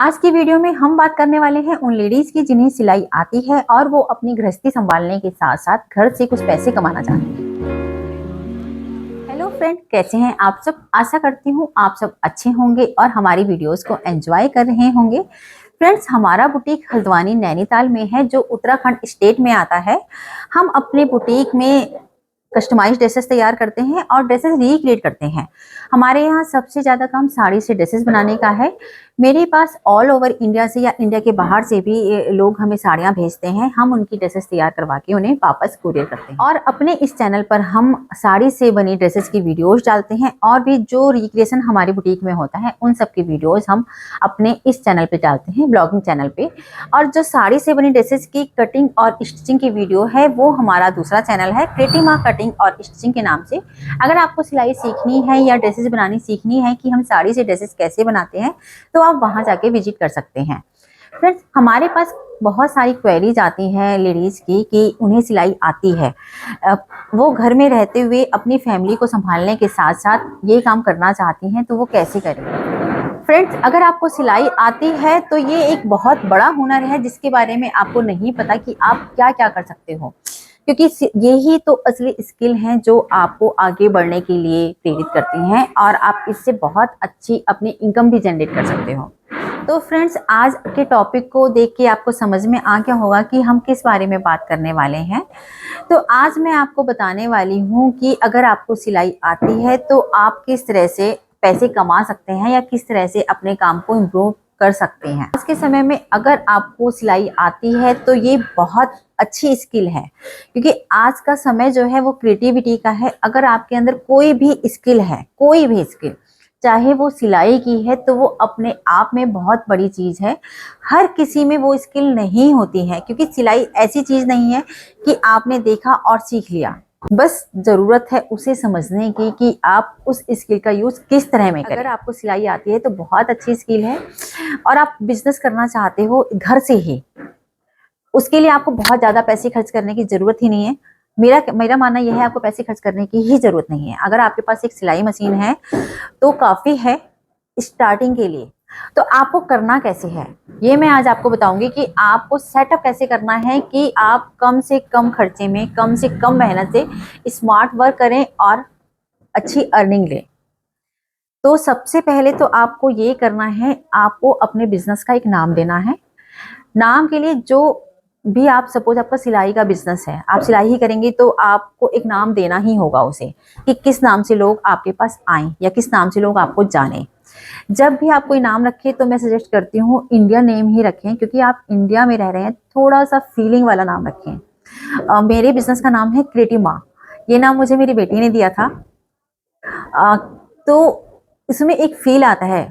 आज की वीडियो में हम बात करने वाले हैं उन लेडीज की जिन्हें सिलाई आती है और वो अपनी गृहस्थी संभालने के साथ साथ घर से कुछ पैसे कमाना चाहती हैं। हेलो फ्रेंड, कैसे हैं आप सब। आशा करती हूँ आप सब अच्छे होंगे और हमारी वीडियोस को एंजॉय कर रहे होंगे। फ्रेंड्स, हमारा बुटीक हल्द्वानी नैनीताल में है जो उत्तराखंड स्टेट में आता है। हम अपने बुटीक में कस्टमाइज ड्रेसेस तैयार करते हैं और ड्रेसेस रिक्रिएट करते हैं। हमारे यहाँ सबसे ज़्यादा काम साड़ी से ड्रेसेस बनाने का है। मेरे पास ऑल ओवर इंडिया से या इंडिया के बाहर से भी लोग हमें साड़ियाँ भेजते हैं। हम उनकी ड्रेसेस तैयार करवा के उन्हें वापस कुरियर करते हैं और अपने इस चैनल पर हम साड़ी से बनी ड्रेसेस की वीडियोस डालते हैं और भी जो रिक्रिएशन हमारी बुटीक में होता है उन सब की वीडियोस हम अपने इस चैनल पे डालते हैं, ब्लॉगिंग चैनल पे। और जो साड़ी से बनी ड्रेसेस की कटिंग और स्टिचिंग की वीडियो है वो हमारा दूसरा चैनल है, क्रिएटिव माँ कटिंग और स्टिचिंग के नाम से। अगर आपको सिलाई सीखनी है या ड्रेसेस बनानी सीखनी है कि हम साड़ी से ड्रेसेस कैसे बनाते हैं तो आप वहां जाके विजिट कर सकते हैं। फ्रेंड्स, हमारे पास बहुत सारी क्वेरीज आती हैं लेडीज की कि उन्हें सिलाई आती है, वो घर में रहते हुए अपनी फैमिली को संभालने के साथ साथ ये काम करना चाहती हैं, तो वो कैसे करें। फ्रेंड्स, अगर आपको सिलाई आती है तो ये एक बहुत बड़ा हुनर है जिसके बारे में आपको नहीं पता कि आप क्या क्या कर सकते हो, क्योंकि यही तो असली स्किल हैं जो आपको आगे बढ़ने के लिए प्रेरित करती हैं और आप इससे बहुत अच्छी अपनी इनकम भी जनरेट कर सकते हो। तो फ्रेंड्स, आज के टॉपिक को देख के आपको समझ में आ गया होगा कि हम किस बारे में बात करने वाले हैं। तो आज मैं आपको बताने वाली हूँ कि अगर आपको सिलाई आती है तो आप किस तरह से पैसे कमा सकते हैं या किस तरह से अपने काम को इम्प्रूव कर सकते हैं। आज के समय में अगर आपको सिलाई आती है तो ये बहुत अच्छी स्किल है, क्योंकि आज का समय जो है वो क्रिएटिविटी का है। अगर आपके अंदर कोई भी स्किल है, कोई भी स्किल, चाहे वो सिलाई की है, तो वो अपने आप में बहुत बड़ी चीज़ है। हर किसी में वो स्किल नहीं होती है, क्योंकि सिलाई ऐसी चीज़ नहीं है कि आपने देखा और सीख लिया। बस ज़रूरत है उसे समझने की कि आप उस स्किल का यूज़ किस तरह में करें। अगर आपको सिलाई आती है तो बहुत अच्छी स्किल है और आप बिजनेस करना चाहते हो घर से ही, उसके लिए आपको बहुत ज़्यादा पैसे खर्च करने की ज़रूरत ही नहीं है। मेरा मानना यह है, आपको पैसे खर्च करने की ही ज़रूरत नहीं है। अगर आपके पास एक सिलाई मशीन है तो काफ़ी है स्टार्टिंग के लिए। तो आपको करना कैसे है ये मैं आज आपको बताऊंगी कि आपको सेटअप कैसे करना है कि आप कम से कम खर्चे में, कम से कम मेहनत से स्मार्ट वर्क करें और अच्छी अर्निंग लें। तो सबसे पहले तो आपको ये करना है, आपको अपने बिजनेस का एक नाम देना है। नाम के लिए जो भी आप, सपोज आपका सिलाई का बिजनेस है, आप सिलाई ही करेंगे तो आपको एक नाम देना ही होगा उसे, कि किस नाम से लोग आपके पास आएं या किस नाम से लोग आपको जाने। जब भी आप कोई नाम रखें तो मैं सजेस्ट करती हूँ इंडिया नेम ही रखें, क्योंकि आप इंडिया में रह रहे हैं, थोड़ा सा फीलिंग वाला नाम रखें। मेरे बिजनेस का नाम है क्रिएटिव माँ। ये नाम मुझे मेरी बेटी ने दिया था। तो इसमें एक फील आता है।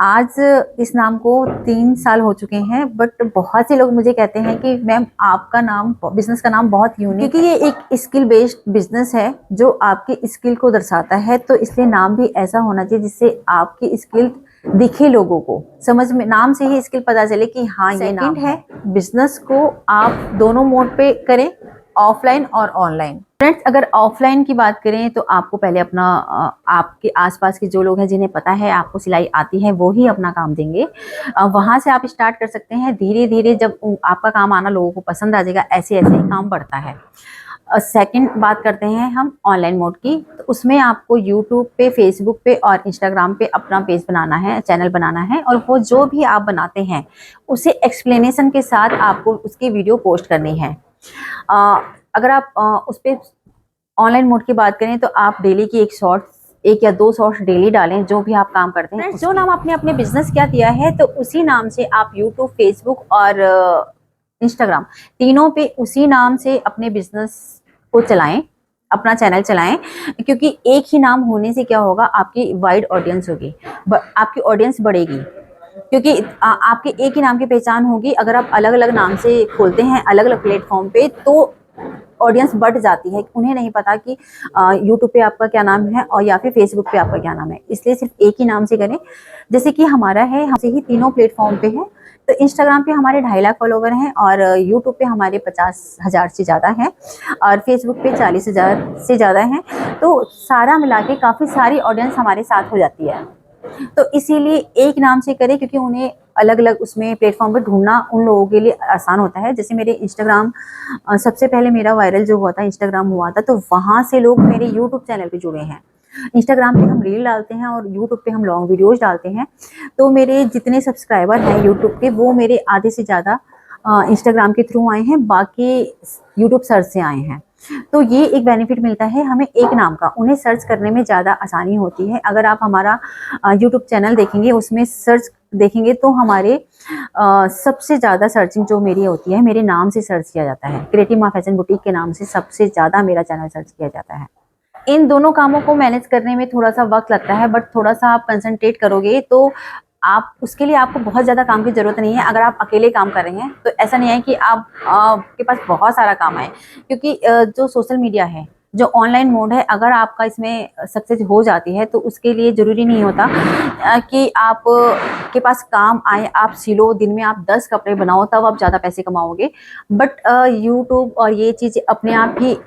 आज इस नाम को 3 साल हो चुके हैं, बट बहुत से लोग मुझे कहते हैं कि मैम आपका नाम, बिजनेस का नाम बहुत यूनिक, क्योंकि ये एक स्किल बेस्ड बिजनेस है जो आपकी स्किल को दर्शाता है। तो इसलिए नाम भी ऐसा होना चाहिए जिससे आपकी स्किल दिखे लोगों को, समझ में, नाम से ही स्किल पता चले कि हाँ ये नाम है। बिजनेस को आप दोनों मोड पे करें, ऑफलाइन और ऑनलाइन। फ्रेंड्स, अगर ऑफलाइन की बात करें तो आपको पहले अपना, आपके आसपास के जो लोग हैं जिन्हें पता है आपको सिलाई आती है वो ही अपना काम देंगे। वहां से आप स्टार्ट कर सकते हैं। धीरे धीरे जब आपका काम आना लोगों को पसंद आ जाएगा, ऐसे ऐसे ही काम बढ़ता है। सेकंड बात करते हैं हम ऑनलाइन मोड की। तो उसमें आपको यूट्यूब पे, फेसबुक पे और इंस्टाग्राम पे अपना पेज बनाना है, चैनल बनाना है, और वो जो भी आप बनाते हैं उसे एक्सप्लेनेशन के साथ आपको उसकी वीडियो पोस्ट करनी है। अगर आप उस पर ऑनलाइन मोड की बात करें तो आप डेली की एक या 2 शॉर्ट्स डेली डालें जो भी आप काम करते हैं। जो नाम आपने अपने बिजनेस क्या दिया है तो उसी नाम से आप यूट्यूब, फेसबुक और इंस्टाग्राम तीनों पे उसी नाम से अपने बिजनेस को चलाएं, अपना चैनल चलाएं। क्योंकि एक ही नाम होने से क्या होगा, आपकी वाइड ऑडियंस होगी, आपकी ऑडियंस बढ़ेगी, क्योंकि आपके एक ही नाम की पहचान होगी। अगर आप अलग अलग नाम से खोलते हैं अलग अलग प्लेटफॉर्म पे तो ऑडियंस बढ़ जाती है। उन्हें नहीं पता कि यूट्यूब पे आपका क्या नाम है और या फिर फेसबुक पे आपका क्या नाम है। इसलिए सिर्फ एक ही नाम से करें, जैसे कि हमारा है, हमसे ही तीनों प्लेटफॉर्म पे है। तो इंस्टाग्राम पे हमारे 2.5 लाख फॉलोवर हैं और यूट्यूब पे हमारे 50,000 से ज़्यादा हैं और फेसबुक पे 40,000 से ज़्यादा हैं। तो सारा मिला के काफ़ी सारी ऑडियंस हमारे साथ हो जाती है। तो इसीलिए एक नाम से करें, क्योंकि उन्हें अलग अलग उसमें प्लेटफॉर्म पर ढूंढना उन लोगों के लिए आसान होता है। जैसे मेरे इंस्टाग्राम, सबसे पहले मेरा वायरल जो हुआ था इंस्टाग्राम हुआ था, तो वहाँ से लोग मेरे यूट्यूब चैनल पे जुड़े हैं। इंस्टाग्राम पे हम रील डालते हैं और यूट्यूब पे हम लॉन्ग वीडियोज डालते हैं। तो मेरे जितने सब्सक्राइबर हैं यूट्यूब पे, वो मेरे आधे से ज़्यादा इंस्टाग्राम के थ्रू आए हैं, बाकी यूट्यूब सर्च से आए हैं। तो ये एक बेनिफिट मिलता है हमें एक नाम का, उन्हें सर्च करने में ज़्यादा आसानी होती है। अगर आप हमारा यूट्यूब चैनल देखेंगे, उसमें सर्च देखेंगे तो हमारे सबसे ज़्यादा सर्चिंग जो मेरी होती है, मेरे नाम से सर्च किया जाता है। क्रिएटिव माँ फैशन बुटीक के नाम से सबसे ज़्यादा मेरा चैनल सर्च किया जाता है। इन दोनों कामों को मैनेज करने में थोड़ा सा वक्त लगता है, बट थोड़ा सा आप कंसंट्रेट करोगे तो आप उसके लिए आपको बहुत ज़्यादा काम की ज़रूरत नहीं है। अगर आप अकेले काम कर रहे हैं तो ऐसा नहीं है कि आप के पास बहुत सारा काम है, क्योंकि जो सोशल मीडिया है, जो ऑनलाइन मोड है, अगर आपका इसमें सक्सेस हो जाती है तो उसके लिए ज़रूरी नहीं होता कि आप के पास काम आए, आप सिलो, दिन में आप 10 कपड़े बनाओ तब आप ज़्यादा पैसे कमाओगे। बट यूट्यूब और ये चीज़ अपने आप ही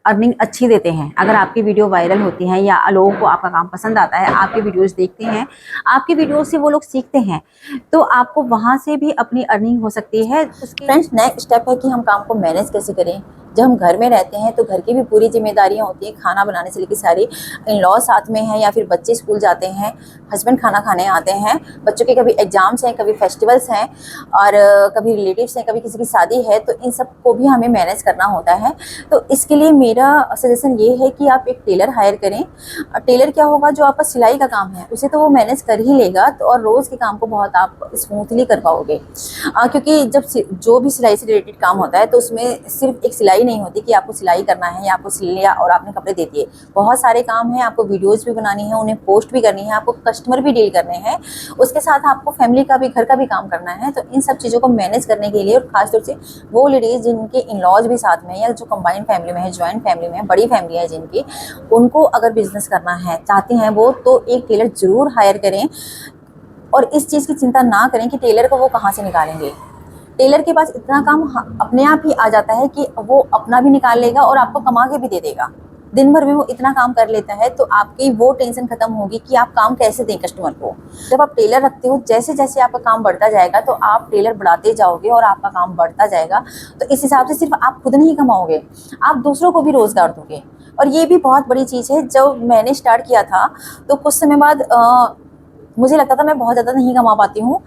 अर्निंग अच्छी देते हैं। अगर आपकी वीडियो वायरल होती है या लोगों को आपका काम पसंद आता है, आपके वीडियोस देखते हैं, आपकी वीडियो से वो लोग सीखते हैं, तो आपको वहाँ से भी अपनी अर्निंग हो सकती है। फ्रेंड्स, नेक्स्ट स्टेप है कि हम काम को मैनेज कैसे करें। जब हम घर में रहते हैं तो घर की भी पूरी जिम्मेदारियां होती हैं, खाना बनाने से लेकर सारी। इन लॉ साथ में हैं या फिर बच्चे स्कूल जाते हैं, हस्बैंड खाना खाने आते हैं, बच्चों के कभी एग्जाम्स हैं, कभी फेस्टिवल्स हैं, और कभी रिलेटिव्स हैं, कभी किसी की शादी है, तो इन सब को भी हमें मैनेज करना होता है। तो इसके लिए मेरा सजेशन ये है कि आप एक टेलर हायर करें। टेलर क्या होगा, जो आपका सिलाई का काम है उसे तो वो मैनेज कर ही लेगा, तो और रोज़ के काम को बहुत आप स्मूथली कर पाओगे। क्योंकि जब जो भी सिलाई से रिलेटेड काम होता है तो उसमें सिर्फ एक सिलाई नहीं होती कि आपको सिलाई करना है या आपको सिल लिया और आपने कपड़े दे दिए। बहुत सारे काम हैं, आपको वीडियोस भी बनानी है, उन्हें पोस्ट भी करनी है, आपको कस्टमर भी डील करने हैं, उसके साथ आपको फैमिली का भी, घर का भी काम करना है। तो इन सब चीज़ों को मैनेज करने के लिए, और खासतौर से वो लेडीज़ जिनके इन लॉज भी साथ में, या जो कंबाइंड फैमिली में है, ज्वाइंट फैमिली में है, बड़ी फैमिली है जिनकी, उनको अगर बिजनेस करना है चाहते हैं वो, तो एक टेलर जरूर हायर करें। और इस चीज़ की चिंता ना करें कि टेलर को वो कहाँ से निकालेंगे। टेलर के पास इतना काम अपने आप ही आ जाता है कि वो अपना भी निकाल लेगा और आपको कमा के भी दे देगा। दिन भर में वो इतना काम कर लेता है, तो आपकी वो टेंशन खत्म होगी कि आप काम कैसे दें कस्टमर को। जब आप टेलर रखते हो, जैसे जैसे आपका काम बढ़ता जाएगा तो आप टेलर बढ़ाते जाओगे और आपका काम बढ़ता जाएगा। तो इस हिसाब से सिर्फ आप खुद नहीं कमाओगे, आप दूसरों को भी रोजगार दोगे। और ये भी बहुत बड़ी चीज़ है। जब मैंने स्टार्ट किया था तो कुछ समय बाद मुझे लगता था मैं बहुत ज़्यादा नहीं कमा पाती हूँ,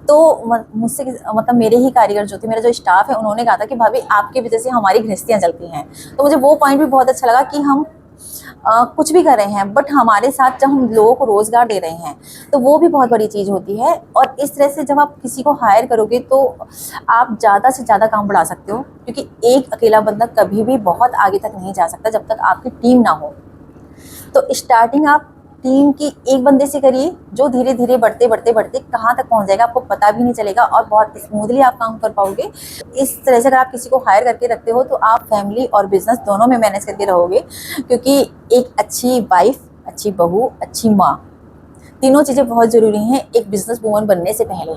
तो मुझसे मतलब मेरे ही कारीगर जो थे, मेरा जो स्टाफ है, उन्होंने कहा था कि भाभी आपकी वजह से हमारी गृहस्थियाँ चलती हैं। तो मुझे वो पॉइंट भी बहुत अच्छा लगा कि हम कुछ भी कर रहे हैं बट हमारे साथ जब हम लोगों को रोज़गार दे रहे हैं, तो वो भी बहुत बड़ी चीज़ होती है। और इस तरह से जब आप किसी को हायर करोगे तो आप ज़्यादा से ज़्यादा काम बढ़ा सकते हो, क्योंकि एक अकेला बंदा कभी भी बहुत आगे तक नहीं जा सकता जब तक आपकी टीम ना हो। तो स्टार्टिंग आप टीम की एक बंदे से करिए, जो धीरे धीरे बढ़ते बढ़ते बढ़ते कहाँ तक पहुँच जाएगा आपको पता भी नहीं चलेगा और बहुत स्मूथली आप काम कर पाओगे। इस तरह से अगर आप किसी को हायर करके रखते हो तो आप फैमिली और बिजनेस दोनों में मैनेज करके रहोगे, क्योंकि एक अच्छी वाइफ, अच्छी बहू, अच्छी माँ, तीनों चीज़ें बहुत ज़रूरी हैं एक बिजनेस वूमन बनने से पहले।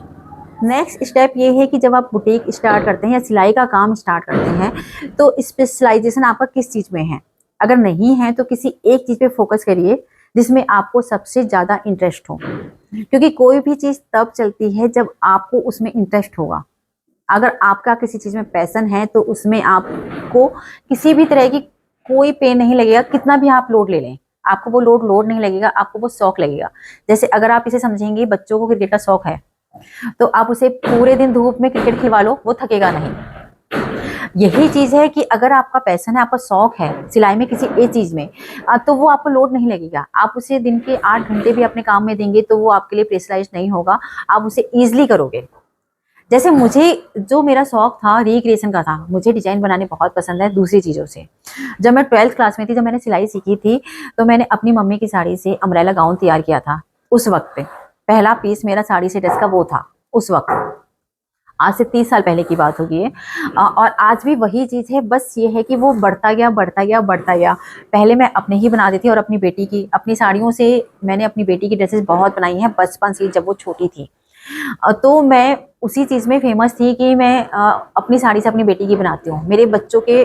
नेक्स्ट स्टेप ये है कि जब आप बुटीक स्टार्ट करते हैं या सिलाई का काम स्टार्ट करते हैं, तो स्पेशलाइजेशन आपका किस चीज़ में है। अगर नहीं है तो किसी एक चीज़ पे फोकस करिए जिसमें आपको सबसे ज़्यादा इंटरेस्ट हो, क्योंकि कोई भी चीज़ तब चलती है जब आपको उसमें इंटरेस्ट होगा। अगर आपका किसी चीज़ में पैशन है तो उसमें आपको किसी भी तरह की कोई पेन नहीं लगेगा, कितना भी आप लोड ले लें आपको वो लोड नहीं लगेगा, आपको वो शौक लगेगा। जैसे अगर आप इसे समझेंगे, बच्चों को क्रिकेट का शौक है तो आप उसे पूरे दिन धूप में क्रिकेट खिलवा लो, वो थकेगा नहीं। यही चीज़ है कि अगर आपका पैशन है, आपका शौक है सिलाई में, किसी एक चीज़ में, तो वो आपको लोड नहीं लगेगा। आप उसे दिन के 8 घंटे भी अपने काम में देंगे तो वो आपके लिए प्रेशराइज नहीं होगा, आप उसे ईजिली करोगे। जैसे मुझे जो मेरा शौक था रिक्रिएशन का था, मुझे डिजाइन बनाने बहुत पसंद है दूसरी चीज़ों से। जब मैं 12th क्लास में थी, जब मैंने सिलाई सीखी थी, तो मैंने अपनी मम्मी की साड़ी से अम्ब्रेला गाउन तैयार किया था। उस वक्त पे पहला पीस मेरा साड़ी से ड्रेस का वो था उस वक्त। आज से 30 साल पहले की बात होगी ये। और आज भी वही चीज़ है, बस ये है कि वो बढ़ता गया बढ़ता गया बढ़ता गया। पहले मैं अपने ही बनाती थी और अपनी बेटी की, अपनी साड़ियों से मैंने अपनी बेटी की ड्रेसेस बहुत बनाई हैं बचपन से, जब वो छोटी थी। तो मैं उसी चीज़ में फेमस थी कि मैं अपनी साड़ी से अपनी बेटी की बनाती हूँ। मेरे बच्चों के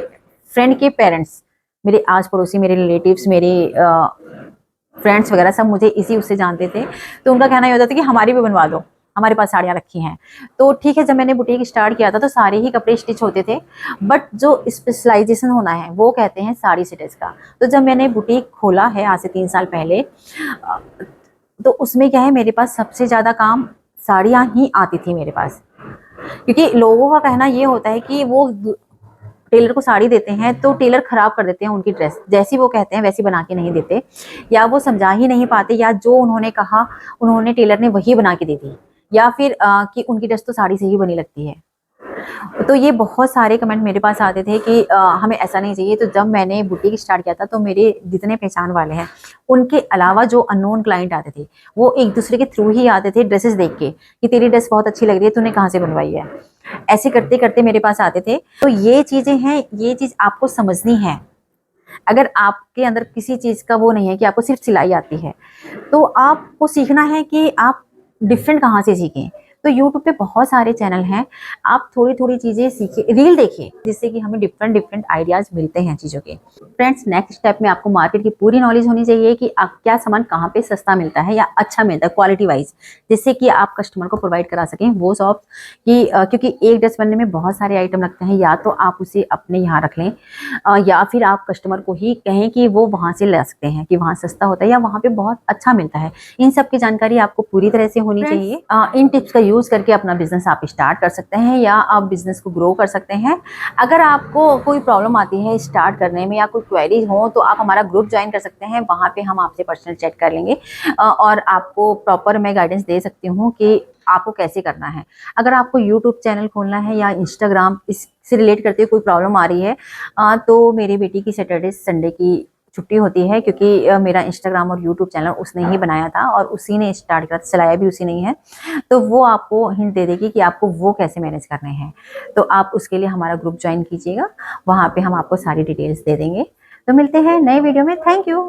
फ्रेंड के पेरेंट्स, मेरे आस पड़ोसी, मेरे रिलेटिव्स, मेरे फ्रेंड्स वगैरह सब मुझे इसी उससे जानते थे, तो उनका कहना ये होता था कि हमारी भी बनवा दो, हमारे पास साड़ियाँ रखी हैं। तो ठीक है, जब मैंने बुटीक स्टार्ट किया था तो सारे ही कपड़े स्टिच होते थे, बट जो स्पेशलाइजेशन होना है वो कहते हैं साड़ी स्टिच का। तो जब मैंने बुटीक खोला है आज से 3 साल पहले, तो उसमें क्या है, मेरे पास सबसे ज़्यादा काम साड़ियाँ ही आती थी मेरे पास, क्योंकि लोगों का कहना ये होता है कि वो टेलर को साड़ी देते हैं तो टेलर खराब कर देते हैं उनकी ड्रेस, जैसी वो कहते हैं वैसी बना के नहीं देते, या वो समझा ही नहीं पाते, या जो उन्होंने कहा उन्होंने टेलर ने वही बना के दे दी, या फिर कि उनकी ड्रेस तो साड़ी से ही बनी लगती है। तो ये बहुत सारे कमेंट मेरे पास आते थे कि हमें ऐसा नहीं चाहिए। तो जब मैंने बुटीक स्टार्ट किया था तो मेरे जितने पहचान वाले हैं उनके अलावा जो अननोन क्लाइंट आते थे वो एक दूसरे के थ्रू ही आते थे, ड्रेसेस देख के कि तेरी ड्रेस बहुत अच्छी लग रही है, तूने कहाँ से बनवाई है, ऐसे करते करते मेरे पास आते थे। तो ये चीजें हैं, ये चीज आपको समझनी है। अगर आपके अंदर किसी चीज का वो नहीं है कि आपको सिर्फ सिलाई आती है, तो आपको सीखना है कि आप डिफरेंट कहाँ से सीखें। तो यूट्यूब पे बहुत सारे चैनल हैं, आप थोड़ी थोड़ी चीजें सीखिए, रील देखिए, जिससे कि हमें डिफरेंट डिफरेंट आइडियाज मिलते हैं चीजों के। फ्रेंड्स, नेक्स्ट स्टेप में आपको मार्केट की पूरी नॉलेज होनी चाहिए कि आप क्या सामान कहाँ पे सस्ता मिलता है या अच्छा मिलता है क्वालिटी वाइज, जिससे कि आप कस्टमर को प्रोवाइड करा सकें वो शॉप की। क्योंकि एक ड्रेस बनने में बहुत सारे आइटम लगते हैं, या तो आप उसे अपने यहाँ रख लें, या फिर आप कस्टमर को ही कहें कि वो वहाँ से ले सकते हैं, कि वहाँ सस्ता होता है या वहाँ पे बहुत अच्छा मिलता है। इन सब की जानकारी आपको पूरी तरह से होनी चाहिए। इन टिप्स का यूज करके अपना बिजनेस आप स्टार्ट कर सकते हैं या आप बिजनेस को ग्रो कर सकते हैं। अगर आपको कोई प्रॉब्लम आती है स्टार्ट करने में या कोई क्वेरीज हो तो आप हमारा ग्रुप ज्वाइन कर सकते हैं, वहाँ पे हम आपसे पर्सनल चैट कर लेंगे और आपको प्रॉपर मैं गाइडेंस दे सकती हूँ कि आपको कैसे करना है। अगर आपको यूट्यूब चैनल खोलना है या इंस्टाग्राम इससे रिलेट करते हुए कोई प्रॉब्लम आ रही है, तो मेरी बेटी की सैटरडे संडे की छुट्टी होती है, क्योंकि मेरा इंस्टाग्राम और यूट्यूब चैनल उसने ही बनाया था और उसी ने स्टार्ट किया, चलाया भी उसी ने है। तो वो आपको हिंट दे देगी कि आपको वो कैसे मैनेज करने हैं। तो आप उसके लिए हमारा ग्रुप ज्वाइन कीजिएगा, वहाँ पे हम आपको सारी डिटेल्स दे देंगे। तो मिलते हैं नए वीडियो में। Thank you.